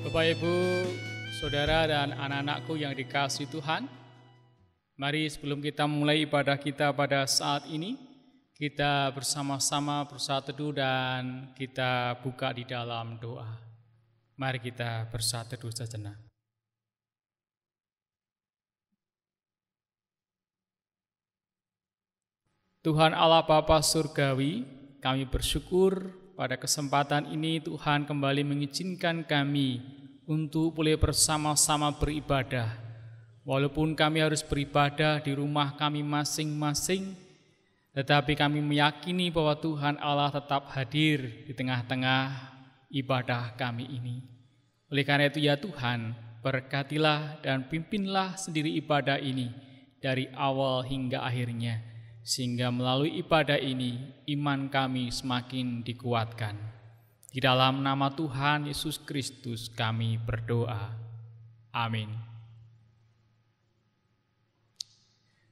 Bapak, Ibu, Saudara, dan anak-anakku yang dikasihi Tuhan, mari sebelum kita mulai ibadah kita pada saat ini, kita bersama-sama bersatu teduh dan kita buka di dalam doa. Mari kita bersatu teduh sejenak. Tuhan Allah Bapa Surgawi, kami bersyukur pada kesempatan ini Tuhan kembali mengizinkan kami untuk boleh bersama-sama beribadah. Walaupun kami harus beribadah di rumah kami masing-masing, tetapi kami meyakini bahwa Tuhan Allah tetap hadir di tengah-tengah ibadah kami ini. Oleh karena itu ya Tuhan, berkatilah dan pimpinlah sendiri ibadah ini dari awal hingga akhirnya, sehingga melalui ibadah ini iman kami semakin dikuatkan. Di dalam nama Tuhan Yesus Kristus kami berdoa. Amin.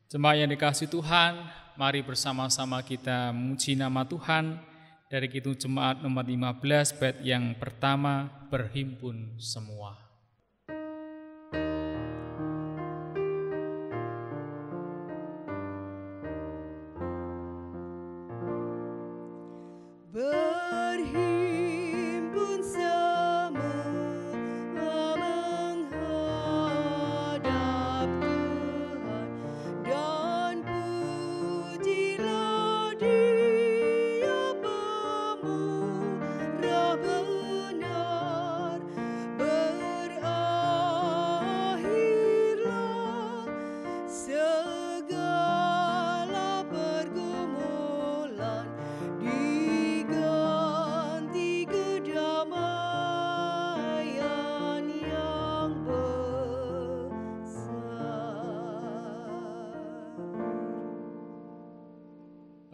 Jemaat yang dikasihi Tuhan, mari bersama-sama kita memuji nama Tuhan dari Kidung Jemaat nomor 15 bait yang pertama, berhimpun semua.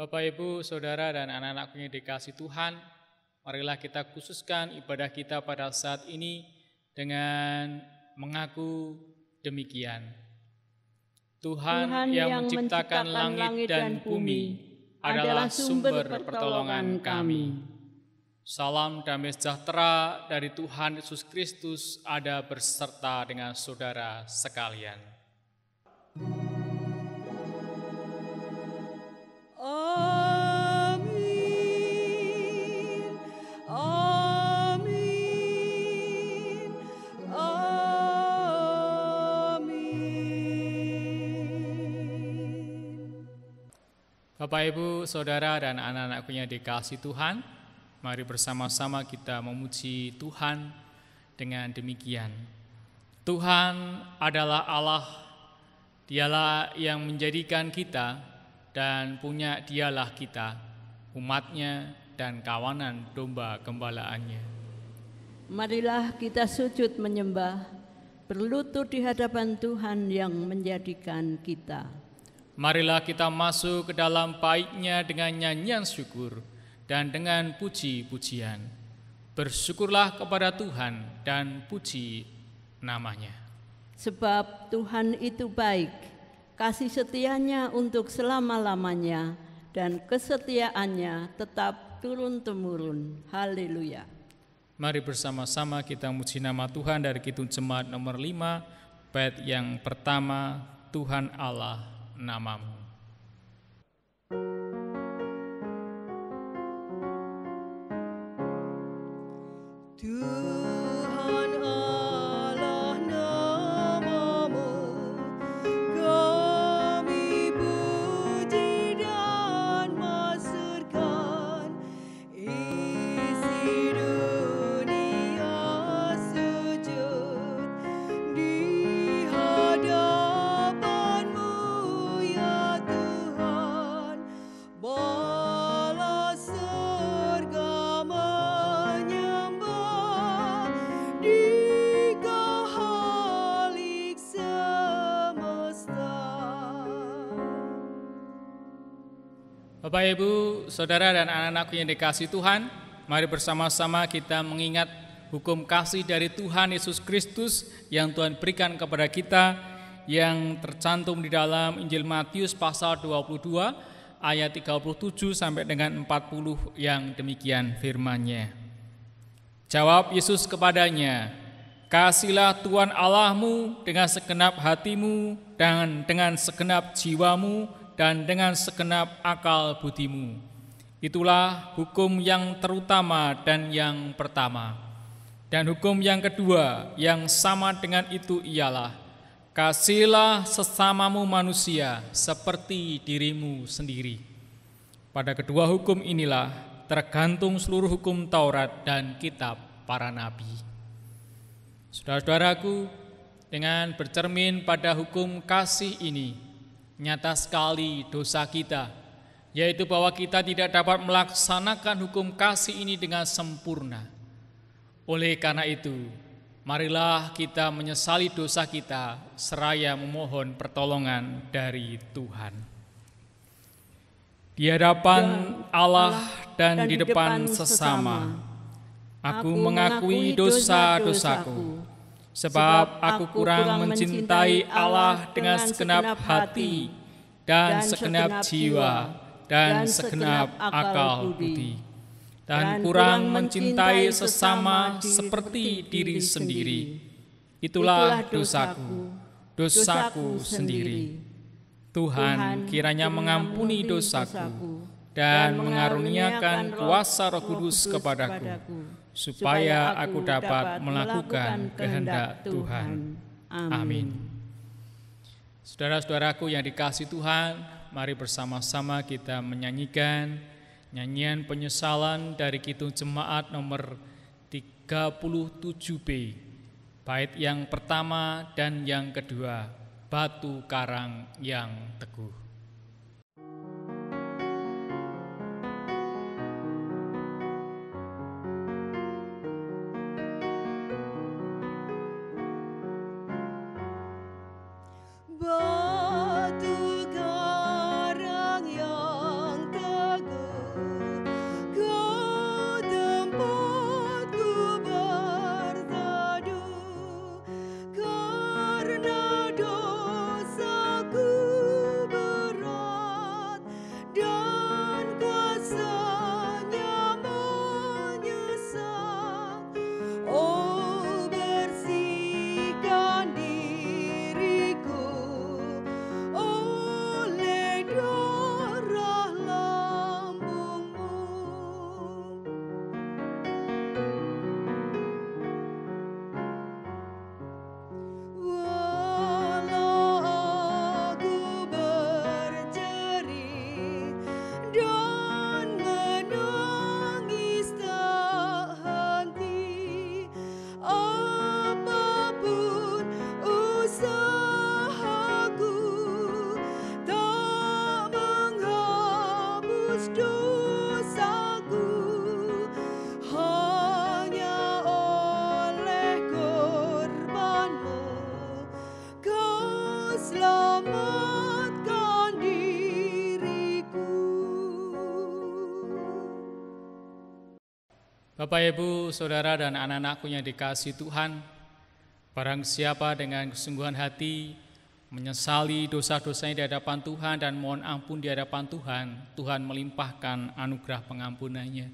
Bapak, Ibu, Saudara, dan anak-anakku yang dikasihi Tuhan, marilah kita khususkan ibadah kita pada saat ini dengan mengaku demikian. Tuhan yang menciptakan langit dan bumi adalah sumber pertolongan kami. Salam damai sejahtera dari Tuhan Yesus Kristus ada berserta dengan saudara sekalian. Amin, amin, amin. Bapak, Ibu, Saudara, dan anak-anakku yang dikasihi Tuhan, mari bersama-sama kita memuji Tuhan dengan demikian. Tuhan adalah Allah, Dialah yang menjadikan kita, dan punya Dialah kita, umatnya dan kawanan domba gembalaannya. Marilah kita sujud menyembah, berlutut di hadapan Tuhan yang menjadikan kita. Marilah kita masuk ke dalam bait-Nya dengan nyanyian syukur dan dengan puji-pujian. Bersyukurlah kepada Tuhan dan puji nama-Nya. Sebab Tuhan itu baik, kasih setianya untuk selama-lamanya, dan kesetiaannya tetap turun-temurun. Haleluya. Mari bersama-sama kita memuji nama Tuhan dari Kidung Jemaat nomor 5, bait yang pertama, Tuhan Allah namamu. Bapak, Ibu, Saudara, dan anak-anakku yang dikasihi Tuhan, mari bersama-sama kita mengingat hukum kasih dari Tuhan Yesus Kristus yang Tuhan berikan kepada kita, yang tercantum di dalam Injil Matius pasal 22 ayat 37 sampai dengan 40 yang demikian firman-Nya. Jawab Yesus kepadanya, "Kasihilah Tuhan Allahmu dengan segenap hatimu dan dengan segenap jiwamu dan dengan segenap akal budimu. Itulah hukum yang terutama dan yang pertama. Dan hukum yang kedua yang sama dengan itu ialah, kasihilah sesamamu manusia seperti dirimu sendiri. Pada kedua hukum inilah tergantung seluruh hukum Taurat dan kitab para nabi." Saudara-saudaraku, dengan bercermin pada hukum kasih ini, nyata sekali dosa kita, yaitu bahwa kita tidak dapat melaksanakan hukum kasih ini dengan sempurna. Oleh karena itu, marilah kita menyesali dosa kita seraya memohon pertolongan dari Tuhan. Di hadapan Allah dan di depan sesama, aku mengakui dosa-dosaku, sebab aku kurang mencintai Allah dengan segenap hati dan segenap jiwa dan segenap akal budi, dan kurang mencintai sesama seperti diri sendiri. Itulah dosaku sendiri. Tuhan kiranya mengampuni dosaku dan mengaruniakan kuasa Roh Kudus kepadaku, supaya aku dapat melakukan kehendak Tuhan. Amin. Saudara-saudaraku yang dikasihi Tuhan, mari bersama-sama kita menyanyikan nyanyian penyesalan dari Kidung Jemaat nomor 37B, bait yang pertama dan yang kedua, Batu Karang yang Teguh. Bapak, Ibu, Saudara, dan anak-anakku yang dikasihi Tuhan, barang siapa dengan kesungguhan hati menyesali dosa-dosanya di hadapan Tuhan dan mohon ampun di hadapan Tuhan, Tuhan melimpahkan anugerah pengampunannya.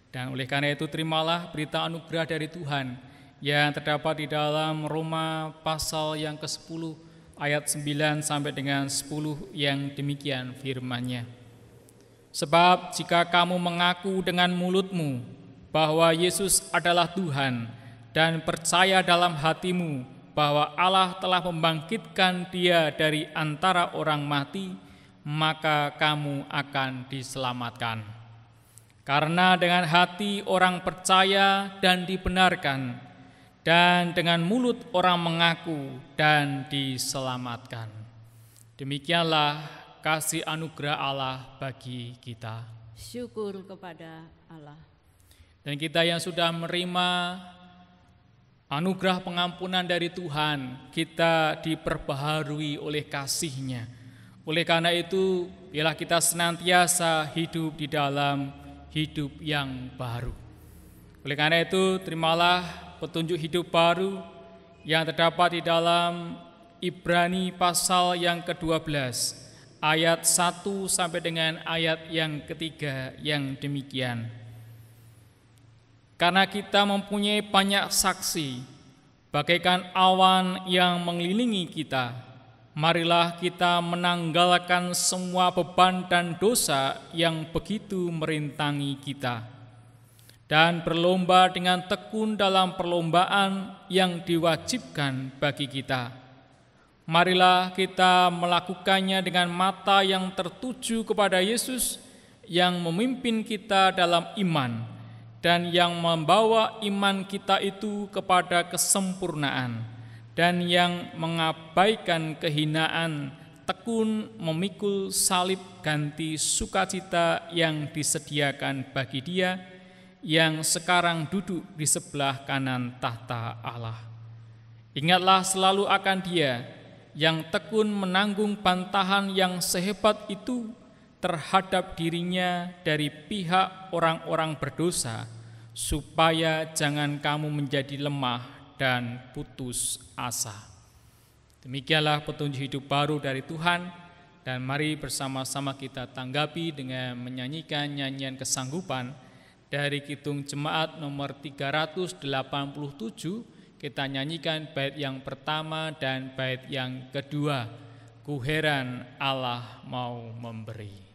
Dan oleh karena itu terimalah berita anugerah dari Tuhan yang terdapat di dalam Roma pasal yang ke-10 ayat 9 sampai dengan 10 yang demikian firman-Nya. Sebab jika kamu mengaku dengan mulutmu bahwa Yesus adalah Tuhan dan percaya dalam hatimu bahwa Allah telah membangkitkan Dia dari antara orang mati, maka kamu akan diselamatkan. Karena dengan hati orang percaya dan dibenarkan, dan dengan mulut orang mengaku dan diselamatkan. Demikianlah kasih anugerah Allah bagi kita. Syukur kepada Allah. Dan kita yang sudah menerima anugerah pengampunan dari Tuhan, kita diperbaharui oleh kasih-Nya. Oleh karena itu, biarlah kita senantiasa hidup di dalam hidup yang baru. Oleh karena itu, terimalah petunjuk hidup baru yang terdapat di dalam Ibrani pasal yang ke-12, ayat 1 sampai dengan ayat yang ketiga yang demikian. Karena kita mempunyai banyak saksi, bagaikan awan yang mengelilingi kita, marilah kita menanggalkan semua beban dan dosa yang begitu merintangi kita, dan berlomba dengan tekun dalam perlombaan yang diwajibkan bagi kita. Marilah kita melakukannya dengan mata yang tertuju kepada Yesus yang memimpin kita dalam iman dan yang membawa iman kita itu kepada kesempurnaan dan yang mengabaikan kehinaan, tekun memikul salib ganti sukacita yang disediakan bagi Dia yang sekarang duduk di sebelah kanan tahta Allah. Ingatlah selalu akan Dia yang tekun menanggung bantahan yang sehebat itu terhadap dirinya dari pihak orang-orang berdosa, supaya jangan kamu menjadi lemah dan putus asa. Demikianlah petunjuk hidup baru dari Tuhan, dan mari bersama-sama kita tanggapi dengan menyanyikan nyanyian kesanggupan dari Kidung Jemaat nomor 387. Kita nyanyikan bait yang pertama dan bait yang kedua. Ku heran Allah mau memberi.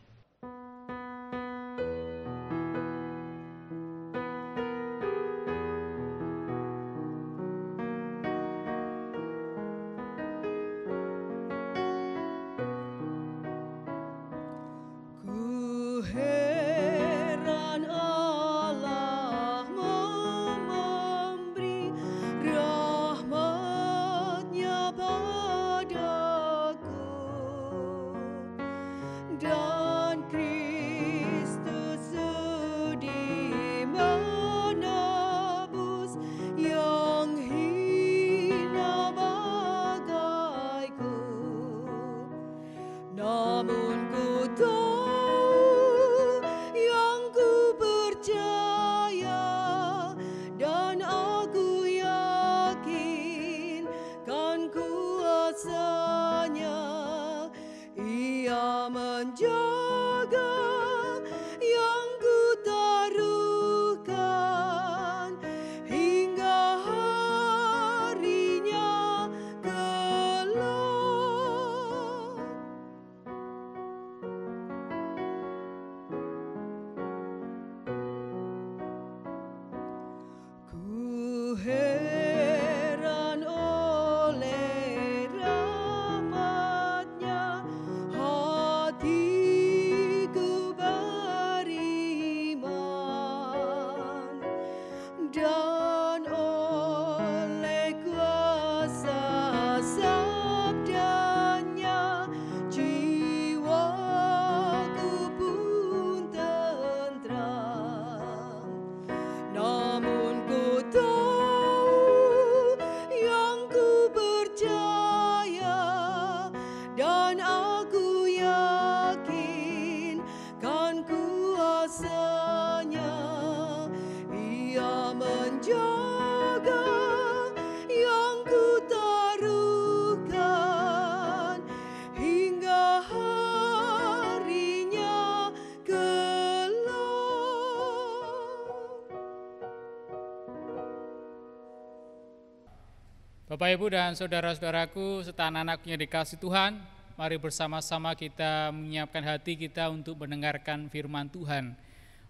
Bapak, Ibu, dan saudara-saudaraku serta anak-anakku yang dikasihi Tuhan, mari bersama-sama kita menyiapkan hati kita untuk mendengarkan firman Tuhan.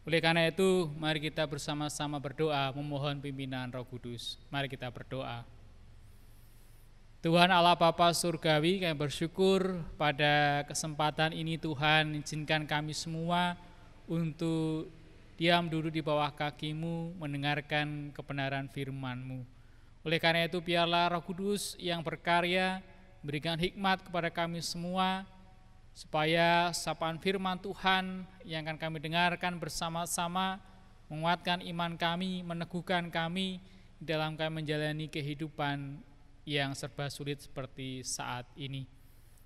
Oleh karena itu, mari kita bersama-sama berdoa memohon pimpinan Roh Kudus. Mari kita berdoa. Tuhan Allah Bapa Surgawi, kami bersyukur pada kesempatan ini Tuhan, izinkan kami semua untuk diam duduk di bawah kaki-Mu, mendengarkan kebenaran firman-Mu. Oleh karena itu, biarlah Roh Kudus yang berkarya berikan hikmat kepada kami semua, supaya sapaan firman Tuhan yang akan kami dengarkan bersama-sama menguatkan iman kami, meneguhkan kami dalam kami menjalani kehidupan yang serba sulit seperti saat ini.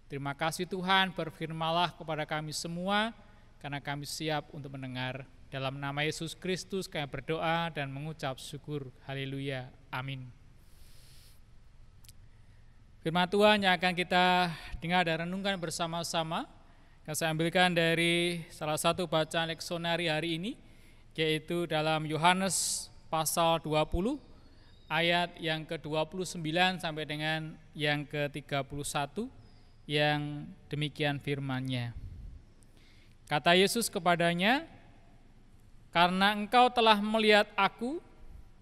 Terima kasih Tuhan, berfirman-Lah kepada kami semua, karena kami siap untuk mendengar. Dalam nama Yesus Kristus kami berdoa dan mengucap syukur. Haleluya. Amin. Firman Tuhan yang akan kita dengar dan renungkan bersama-sama, yang saya ambilkan dari salah satu bacaan leksionari hari ini, yaitu dalam Yohanes pasal 20, ayat yang ke-29 sampai dengan yang ke-31, yang demikian firman-Nya. Kata Yesus kepadanya, "Karena engkau telah melihat Aku,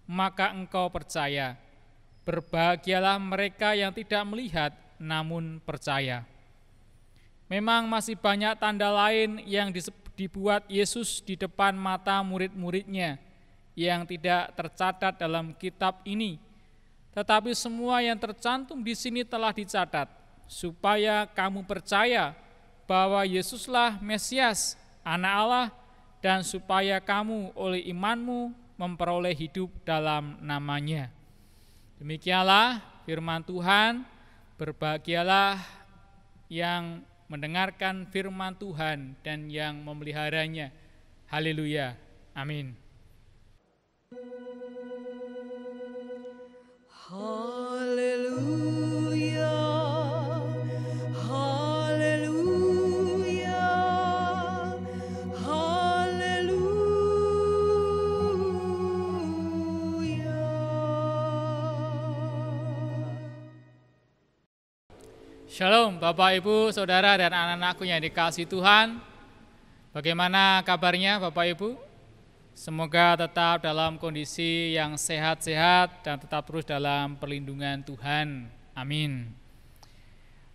maka engkau percaya. Berbahagialah mereka yang tidak melihat, namun percaya." Memang masih banyak tanda lain yang dibuat Yesus di depan mata murid-muridnya yang tidak tercatat dalam kitab ini. Tetapi semua yang tercantum di sini telah dicatat, supaya kamu percaya bahwa Yesuslah Mesias, Anak Allah, dan supaya kamu oleh imanmu memperoleh hidup dalam nama-Nya. Demikianlah firman Tuhan. Berbahagialah yang mendengarkan firman Tuhan dan yang memeliharanya. Haleluya. Amin. Haleluya, haleluya, haleluya. Shalom Bapak, Ibu, Saudara, dan anak-anakku yang dikasihi Tuhan. Bagaimana kabarnya Bapak Ibu? Semoga tetap dalam kondisi yang sehat-sehat dan tetap terus dalam perlindungan Tuhan. Amin.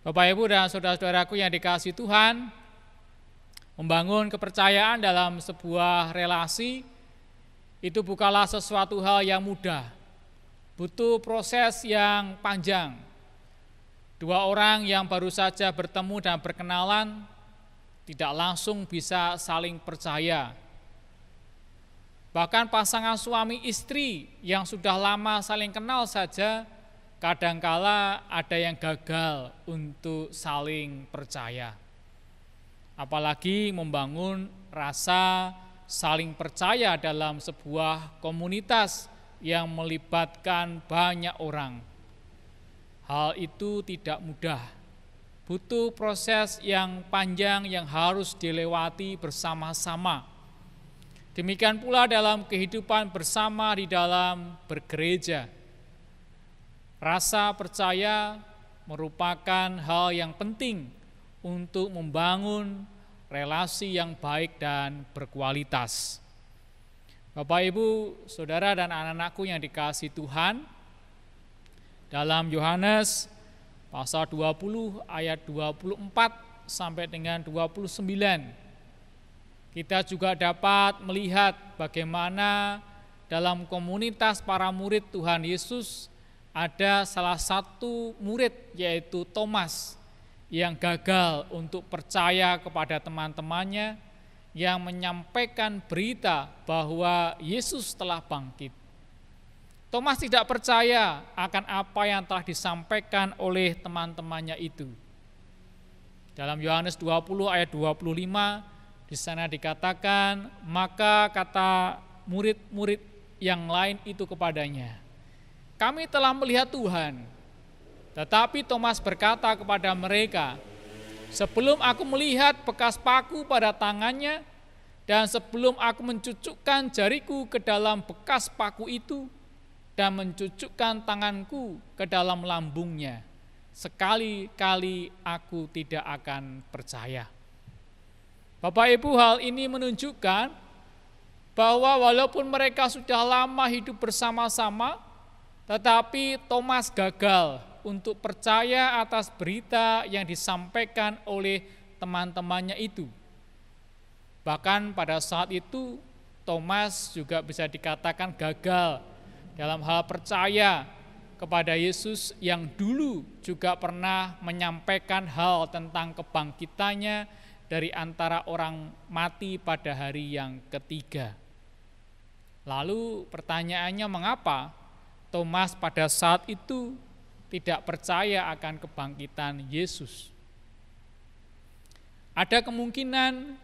Bapak Ibu dan saudara-saudaraku yang dikasihi Tuhan, membangun kepercayaan dalam sebuah relasi itu bukanlah sesuatu hal yang mudah. Butuh proses yang panjang. Dua orang yang baru saja bertemu dan berkenalan tidak langsung bisa saling percaya. Bahkan pasangan suami istri yang sudah lama saling kenal saja kadangkala ada yang gagal untuk saling percaya. Apalagi membangun rasa saling percaya dalam sebuah komunitas yang melibatkan banyak orang. Hal itu tidak mudah. Butuh proses yang panjang yang harus dilewati bersama-sama. Demikian pula dalam kehidupan bersama di dalam bergereja. Rasa percaya merupakan hal yang penting untuk membangun relasi yang baik dan berkualitas. Bapak, Ibu, Saudara, dan anak-anakku yang dikasihi Tuhan, dalam Yohanes pasal 20 ayat 24 sampai dengan 29, kita juga dapat melihat bagaimana dalam komunitas para murid Tuhan Yesus ada salah satu murid, yaitu Thomas, yang gagal untuk percaya kepada teman-temannya yang menyampaikan berita bahwa Yesus telah bangkit. Thomas tidak percaya akan apa yang telah disampaikan oleh teman-temannya itu. Dalam Yohanes 20 ayat 25, di sana dikatakan, maka kata murid-murid yang lain itu kepadanya, "Kami telah melihat Tuhan." Tetapi Thomas berkata kepada mereka, "Sebelum aku melihat bekas paku pada tangannya, dan sebelum aku mencucukkan jariku ke dalam bekas paku itu, dan mencucukkan tanganku ke dalam lambungnya, sekali-kali aku tidak akan percaya." Bapak Ibu, hal ini menunjukkan bahwa walaupun mereka sudah lama hidup bersama-sama, tetapi Thomas gagal untuk percaya atas berita yang disampaikan oleh teman-temannya itu. Bahkan pada saat itu, Thomas juga bisa dikatakan gagal dalam hal percaya kepada Yesus yang dulu juga pernah menyampaikan hal tentang kebangkitannya dari antara orang mati pada hari yang ketiga. Lalu pertanyaannya, mengapa Thomas pada saat itu tidak percaya akan kebangkitan Yesus? Ada kemungkinan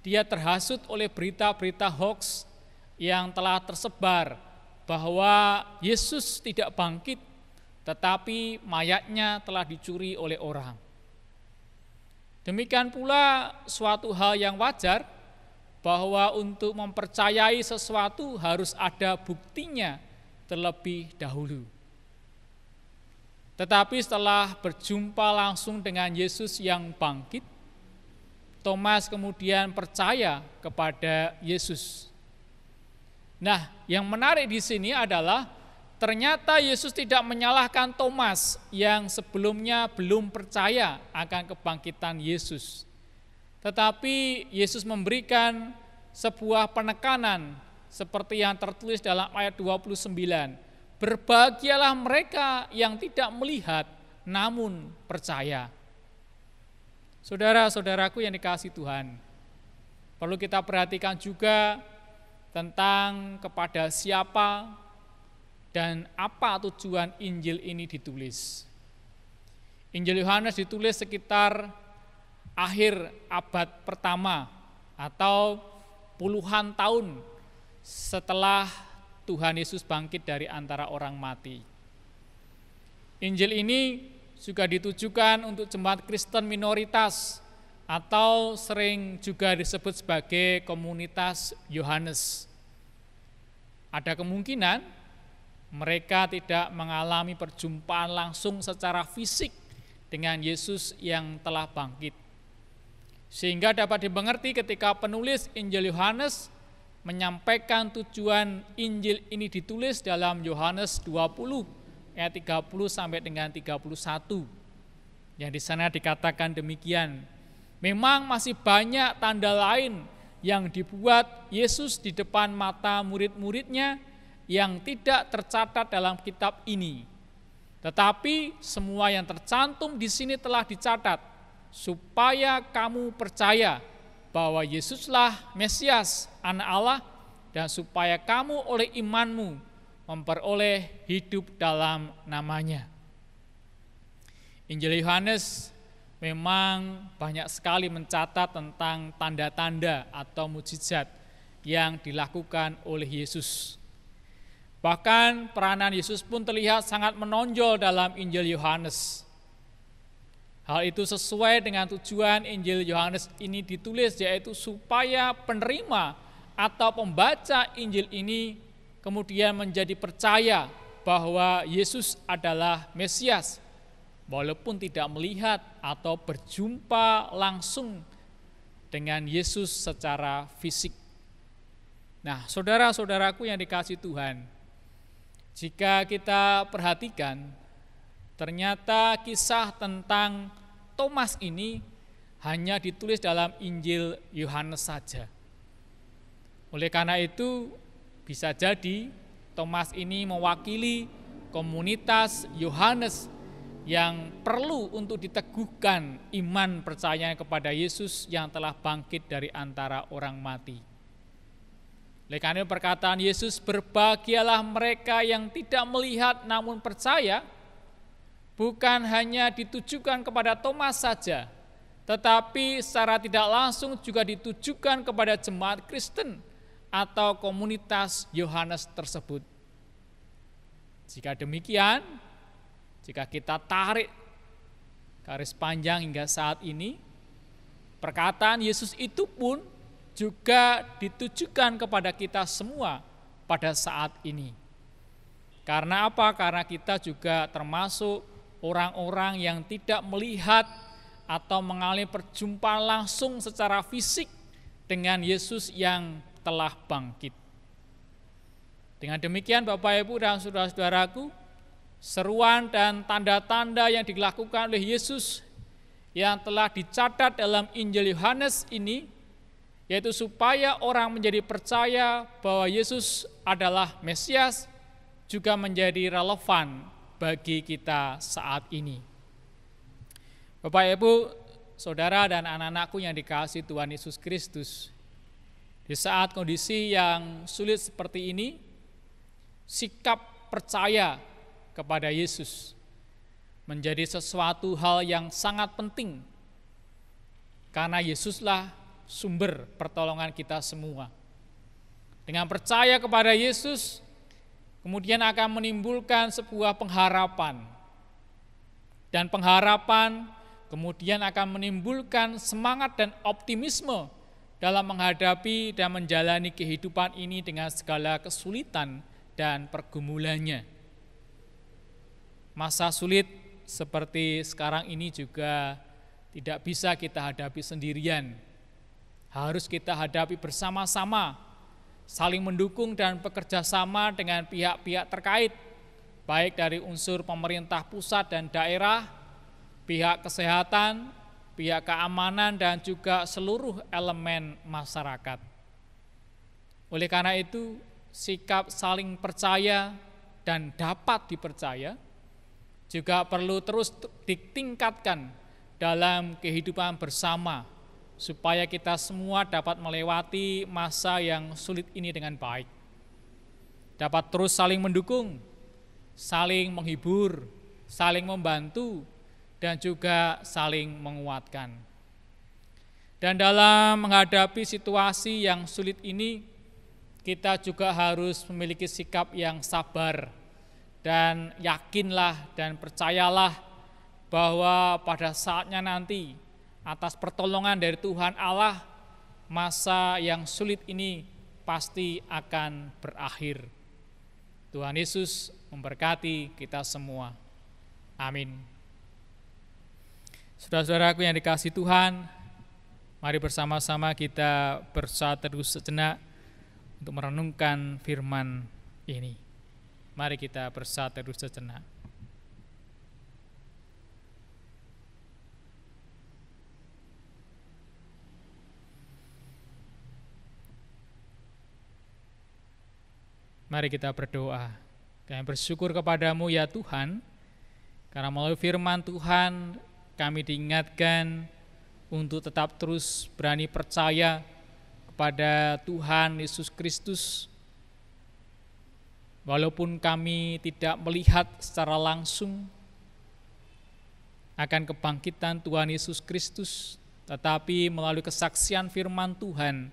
dia terhasut oleh berita-berita hoax yang telah tersebar bahwa Yesus tidak bangkit, tetapi mayatnya telah dicuri oleh orang. Demikian pula suatu hal yang wajar bahwa untuk mempercayai sesuatu harus ada buktinya terlebih dahulu. Tetapi setelah berjumpa langsung dengan Yesus yang bangkit, Thomas kemudian percaya kepada Yesus. Nah, yang menarik di sini adalah ternyata Yesus tidak menyalahkan Thomas yang sebelumnya belum percaya akan kebangkitan Yesus. Tetapi Yesus memberikan sebuah penekanan seperti yang tertulis dalam ayat 29. Berbahagialah mereka yang tidak melihat namun percaya. Saudara-saudaraku yang dikasihi Tuhan, perlu kita perhatikan juga tentang kepada siapa dan apa tujuan Injil ini ditulis. Injil Yohanes ditulis sekitar akhir abad pertama atau puluhan tahun setelah Tuhan Yesus bangkit dari antara orang mati. Injil ini juga ditujukan untuk jemaat Kristen minoritas atau sering juga disebut sebagai komunitas Yohanes. Ada kemungkinan mereka tidak mengalami perjumpaan langsung secara fisik dengan Yesus yang telah bangkit. Sehingga dapat dimengerti ketika penulis Injil Yohanes menyampaikan tujuan Injil ini ditulis dalam Yohanes 20 ayat 30 sampai dengan 31. Yang di sana dikatakan demikian. Memang masih banyak tanda lain yang dibuat Yesus di depan mata murid-muridnya yang tidak tercatat dalam kitab ini. Tetapi semua yang tercantum di sini telah dicatat supaya kamu percaya bahwa Yesuslah Mesias, Anak Allah, dan supaya kamu oleh imanmu memperoleh hidup dalam namanya. Injil Yohanes memang banyak sekali mencatat tentang tanda-tanda atau mukjizat yang dilakukan oleh Yesus. Bahkan peranan Yesus pun terlihat sangat menonjol dalam Injil Yohanes. Hal itu sesuai dengan tujuan Injil Yohanes ini ditulis, yaitu supaya penerima atau pembaca Injil ini kemudian menjadi percaya bahwa Yesus adalah Mesias, walaupun tidak melihat atau berjumpa langsung dengan Yesus secara fisik. Nah, saudara-saudaraku yang dikasihi Tuhan, jika kita perhatikan, ternyata kisah tentang Thomas ini hanya ditulis dalam Injil Yohanes saja. Oleh karena itu, bisa jadi Thomas ini mewakili komunitas Yohanes yang perlu untuk diteguhkan iman percayanya kepada Yesus yang telah bangkit dari antara orang mati. Oleh karena perkataan Yesus, berbahagialah mereka yang tidak melihat namun percaya, bukan hanya ditujukan kepada Thomas saja, tetapi secara tidak langsung juga ditujukan kepada jemaat Kristen atau komunitas Yohanes tersebut. Jika demikian, jika kita tarik garis panjang hingga saat ini, perkataan Yesus itu pun juga ditujukan kepada kita semua pada saat ini. Karena apa? Karena kita juga termasuk orang-orang yang tidak melihat atau mengalami perjumpaan langsung secara fisik dengan Yesus yang telah bangkit. Dengan demikian Bapak Ibu dan saudara-saudaraku, seruan dan tanda-tanda yang dilakukan oleh Yesus yang telah dicatat dalam Injil Yohanes ini, yaitu supaya orang menjadi percaya bahwa Yesus adalah Mesias, juga menjadi relevan bagi kita saat ini. Bapak Ibu, saudara dan anak-anakku yang dikasihi Tuhan Yesus Kristus, di saat kondisi yang sulit seperti ini, sikap percaya kepada Yesus menjadi sesuatu hal yang sangat penting Karena Yesuslah sumber pertolongan kita semua. Dengan percaya kepada Yesus, kemudian akan menimbulkan sebuah pengharapan. Dan pengharapan kemudian akan menimbulkan semangat dan optimisme dalam menghadapi dan menjalani kehidupan ini dengan segala kesulitan dan pergumulannya. Masa sulit seperti sekarang ini juga tidak bisa kita hadapi sendirian. Harus kita hadapi bersama-sama, saling mendukung dan bekerja sama dengan pihak-pihak terkait, baik dari unsur pemerintah pusat dan daerah, pihak kesehatan, pihak keamanan, dan juga seluruh elemen masyarakat. Oleh karena itu, sikap saling percaya dan dapat dipercaya juga perlu terus ditingkatkan dalam kehidupan bersama, supaya kita semua dapat melewati masa yang sulit ini dengan baik. Dapat terus saling mendukung, saling menghibur, saling membantu, dan juga saling menguatkan. Dan dalam menghadapi situasi yang sulit ini, kita juga harus memiliki sikap yang sabar, dan yakinlah dan percayalah bahwa pada saatnya nanti atas pertolongan dari Tuhan Allah, masa yang sulit ini pasti akan berakhir. Tuhan Yesus memberkati kita semua. Amin. Saudara-saudaraku yang dikasihi Tuhan, mari bersama-sama kita bersatu teduh sejenak untuk merenungkan firman ini. Mari kita bersatu teduh sejenak. Mari kita berdoa. Kami bersyukur kepadamu ya Tuhan, karena melalui firman Tuhan kami diingatkan untuk tetap terus berani percaya kepada Tuhan Yesus Kristus. Walaupun kami tidak melihat secara langsung akan kebangkitan Tuhan Yesus Kristus, tetapi melalui kesaksian firman Tuhan,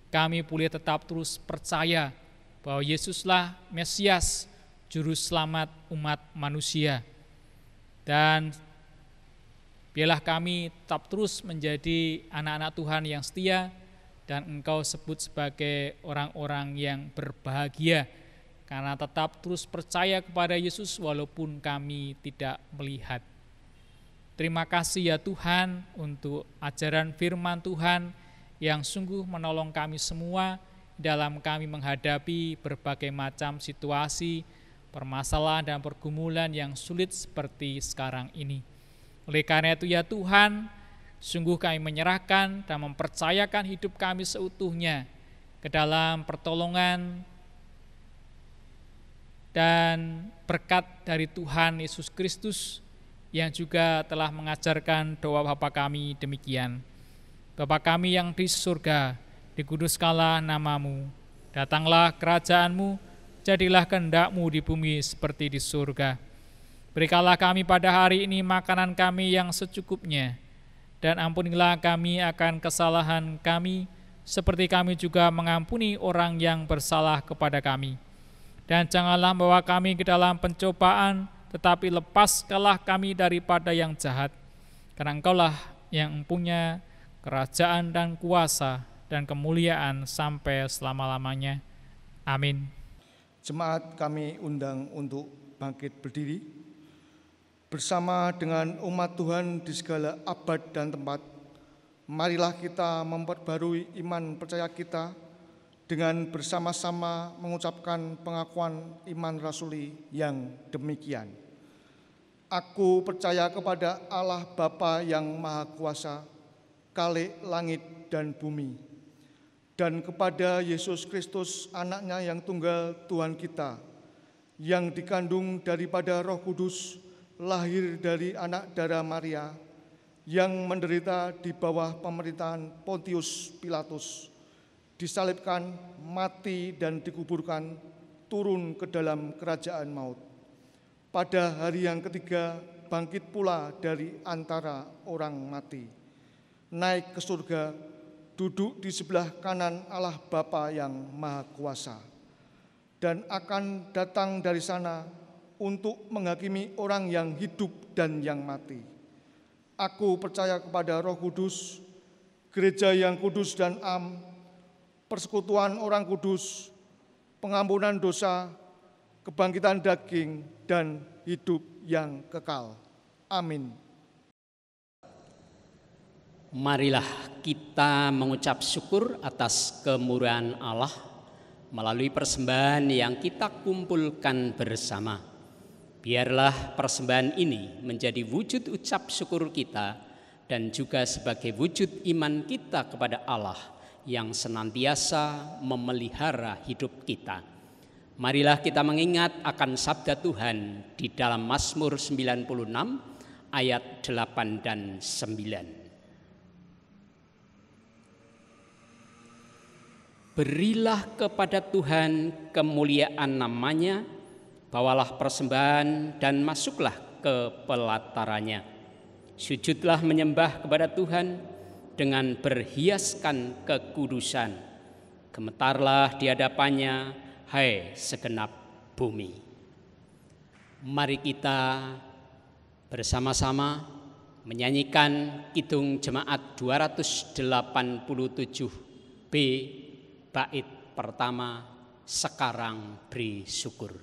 kami boleh tetap terus percaya bahwa Yesuslah Mesias, Juru Selamat umat manusia. Dan biarlah kami tetap terus menjadi anak-anak Tuhan yang setia, dan Engkau sebut sebagai orang-orang yang berbahagia, karena tetap terus percaya kepada Yesus walaupun kami tidak melihat. Terima kasih ya Tuhan untuk ajaran firman Tuhan yang sungguh menolong kami semua dalam kami menghadapi berbagai macam situasi, permasalahan dan pergumulan yang sulit seperti sekarang ini. Oleh karena itu ya Tuhan, sungguh kami menyerahkan dan mempercayakan hidup kami seutuhnya ke dalam pertolongan dan berkat dari Tuhan Yesus Kristus yang juga telah mengajarkan doa Bapa kami demikian. Bapa kami yang di surga, dikuduskanlah namamu, datanglah kerajaanmu, jadilah kehendak-Mu di bumi seperti di surga. Berikanlah kami pada hari ini makanan kami yang secukupnya, dan ampunilah kami akan kesalahan kami, seperti kami juga mengampuni orang yang bersalah kepada kami. Dan janganlah membawa kami ke dalam pencobaan, tetapi lepaskanlah kami daripada yang jahat, karena Engkaulah yang mempunyai kerajaan dan kuasa dan kemuliaan sampai selama-lamanya. Amin. Jemaat kami undang untuk bangkit berdiri. Bersama dengan umat Tuhan di segala abad dan tempat, marilah kita memperbarui iman percaya kita dengan bersama-sama mengucapkan pengakuan iman rasuli yang demikian. Aku percaya kepada Allah Bapa yang Maha Kuasa, Khalik langit dan bumi, dan kepada Yesus Kristus, anaknya yang tunggal Tuhan kita, yang dikandung daripada Roh Kudus, lahir dari anak darah Maria, yang menderita di bawah pemerintahan Pontius Pilatus, disalibkan, mati dan dikuburkan, turun ke dalam kerajaan maut. Pada hari yang ketiga bangkit pula dari antara orang mati. naik ke surga, duduk di sebelah kanan Allah Bapa yang Maha Kuasa, dan akan datang dari sana untuk menghakimi orang yang hidup dan yang mati. Aku percaya kepada Roh Kudus, gereja yang kudus dan am, persekutuan orang kudus, pengampunan dosa, kebangkitan daging, dan hidup yang kekal. Amin. Marilah kita mengucap syukur atas kemurahan Allah melalui persembahan yang kita kumpulkan bersama. Biarlah persembahan ini menjadi wujud ucap syukur kita dan juga sebagai wujud iman kita kepada Allah yang senantiasa memelihara hidup kita. Marilah kita mengingat akan sabda Tuhan di dalam Mazmur 96 ayat 8 dan 9. Berilah kepada Tuhan kemuliaan namanya, bawalah persembahan dan masuklah ke pelatarannya. Sujudlah menyembah kepada Tuhan dengan berhiaskan kekudusan. Gemetarlah di hadapannya, hai segenap bumi. Mari kita bersama-sama menyanyikan Kidung Jemaat 287B bait pertama, Sekarang Beri Syukur.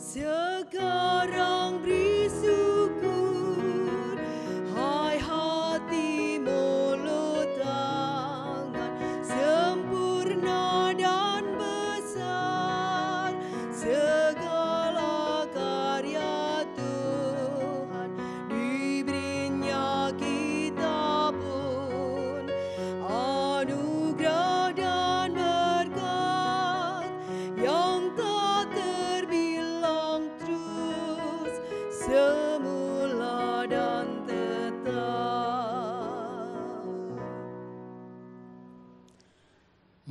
Sekarang beri syukur, hai hati mulut tangan, sempurna dan besar segala karya Tuhan, diberinya kita pun anugerah dan berkat yang tak terbilang terus, semula dan tetap.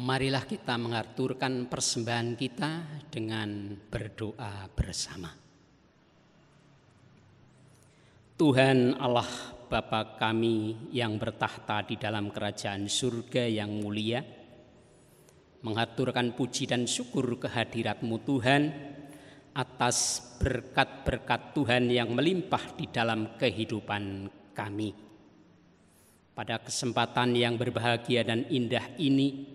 Marilah kita mengaturkan persembahan kita dengan berdoa bersama. Tuhan Allah Bapa kami yang bertahta di dalam kerajaan surga yang mulia, mengaturkan puji dan syukur kehadirat-Mu Tuhan atas berkat-berkat Tuhan yang melimpah di dalam kehidupan kami. Pada kesempatan yang berbahagia dan indah ini,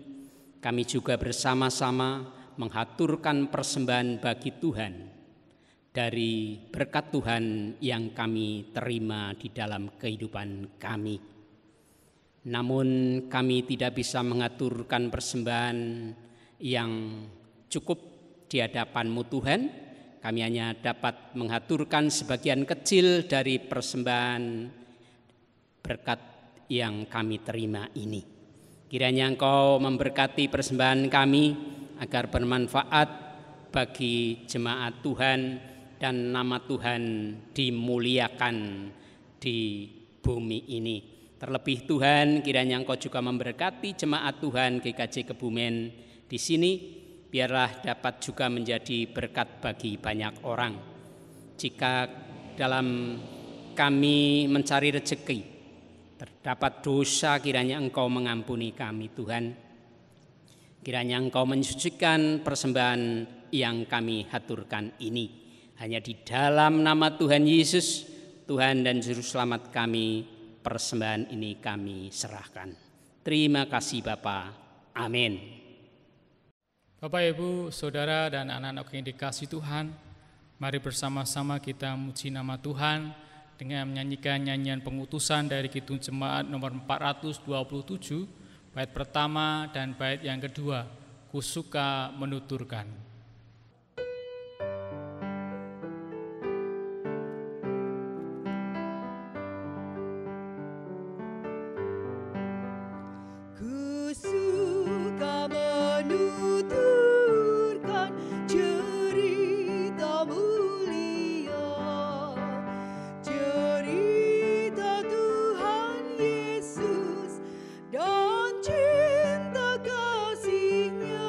kami juga bersama-sama mengaturkan persembahan bagi Tuhan dari berkat Tuhan yang kami terima di dalam kehidupan kami. Namun kami tidak bisa mengaturkan persembahan yang cukup di hadapan-Mu Tuhan. Kami hanya dapat mengaturkan sebagian kecil dari persembahan berkat yang kami terima ini. Kiranya Engkau memberkati persembahan kami agar bermanfaat bagi jemaat Tuhan dan nama Tuhan dimuliakan di bumi ini. Terlebih Tuhan, kiranya Engkau juga memberkati jemaat Tuhan GKJ Kebumen di sini, biarlah dapat juga menjadi berkat bagi banyak orang. Jika dalam kami mencari rezeki terdapat dosa, kiranya Engkau mengampuni kami Tuhan. Kiranya Engkau mensucikan persembahan yang kami haturkan ini. Hanya di dalam nama Tuhan Yesus, Tuhan dan Juru Selamat kami, persembahan ini kami serahkan. Terima kasih Bapa. Amin. Bapak, Ibu, Saudara, dan anak-anak yang dikasihi Tuhan, mari bersama-sama kita muji nama Tuhan dengan menyanyikan nyanyian pengutusan dari Kidung Jemaat nomor 427, bait pertama dan bait yang kedua, Ku Suka Menuturkan. Ku suka menuturkan cerita mulia, cerita Tuhan Yesus dan cinta kasih-Nya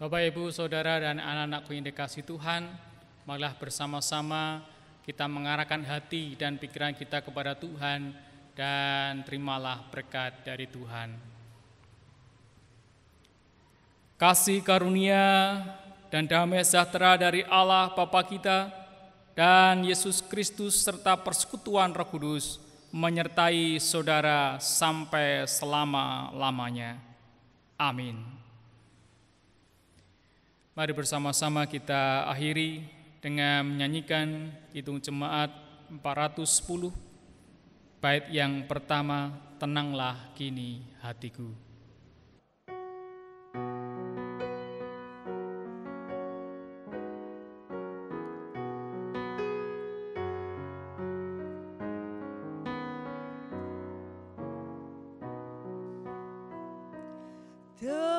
Bapak, Ibu, Saudara, dan anak-anakku yang dikasihi Tuhan, marilah bersama-sama kita mengarahkan hati dan pikiran kita kepada Tuhan dan terimalah berkat dari Tuhan. Kasih karunia dan damai sejahtera dari Allah Bapa kita dan Yesus Kristus serta persekutuan Roh Kudus menyertai saudara sampai selama-lamanya. Amin. Mari bersama-sama kita akhiri dengan menyanyikan Kidung Jemaat 410, bait yang pertama, Tenanglah Kini Hatiku. The